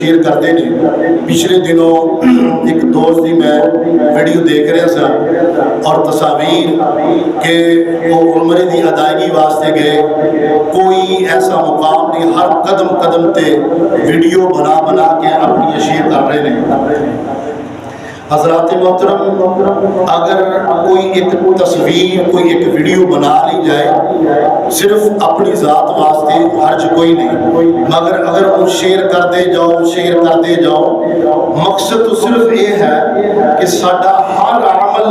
Share کرتے ہیں۔ پچھلے دنوں ایک دوست دی میں ویڈیو دیکھ رہا سا اور تصاویر کہ وہ عمرے دی ادائیگی واسطے گئے، کوئی ایسا مقام نہیں، ہر قدم قدم تے ویڈیو بنا بنا کے اپنی شیئر کر رہے ہیں۔ حضرات محترم، اگر کوئی ایک تصویر، کوئی ایک ویڈیو بنا لی جائے صرف اپنی ذات واسطے، حرج کوئی نہیں، مگر اگر وہ شیئر کرتے جاؤ، شیئر کرتے جاؤ، مقصد تو صرف یہ ہے کہ ساڈا ہر عمل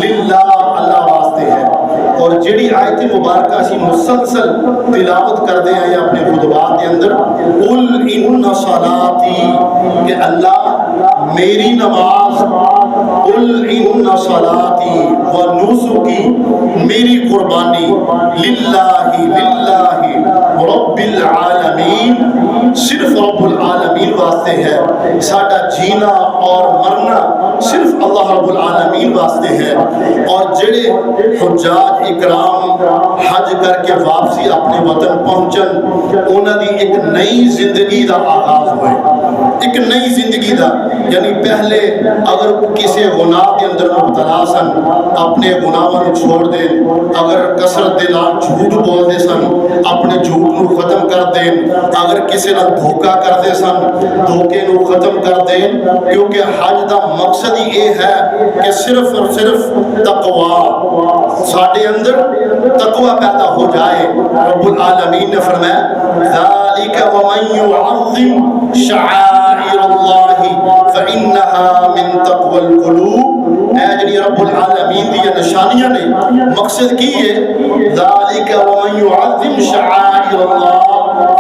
للہ، اللہ واسطے ہے۔ اور جڑی آیت مبارکہ اسی مسلسل تلاوت کرتے ہیں اپنے خطبات کے اندر، قل ان صلاتی، کہ اللہ میری نماز، قل ان صلاتی و نسکی، میری قربانی، للہ رب العالمین، صرف رب العالمین واسطے ہے، ساڈا جینا اور مرنا صرف اللہ رب العالمین واسطے ہے۔ اور جڑے حجاج اکرام حج کر کے واپسی اپنے وطن پہنچن، انہاں دی ایک نئی زندگی دا آغاز ہوئے، ایک نئی زندگی دا، یعنی پہلے اگر کسی گناہ کے اندر مبتلا سن، اپنے گناہوں کو چھوڑ دیں، اگر کثرت دے نال جھوٹ بول دے سن، اپنے جھوٹ نو ختم کر دیں، اگر کسی نال دھوکا کر دے سن، دھوکے نو ختم کر دیں، کیونکہ حج دا مقصد ہی یہ ہے کہ صرف اور صرف تقوی، ساڈے اندر تقوی پیدا ہو جائے۔ رب العالمین نے فرمایا ذالک ومن یعظم شعائر اللہ فإنہا من تقوی القلوب، اے جنی رب العالمین دی نشانیاں نے، مقصد کی ہے ذالک ومن یعظم شعائر اللہ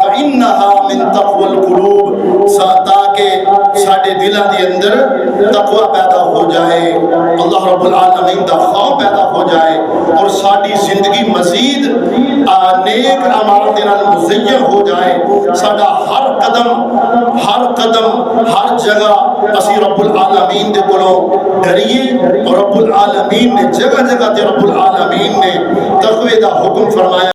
فإنہا من تقوی القلوب، تاکہ ساڈے دلاں دے اندر تقوی پیدا ہو جائے، اللہ رب العالمین دا خوف پیدا ہو جائے، اور ساڈی زندگی مزید نیک اعمال دے نال مزین ہو جائے، ساڈا ہر قدم ہر جگہ اسی رب العالمین دے کولوں ڈریے، اور رب العالمین نے جگہ جگہ تے رب العالمین نے تقوی دا حکم فرمایا۔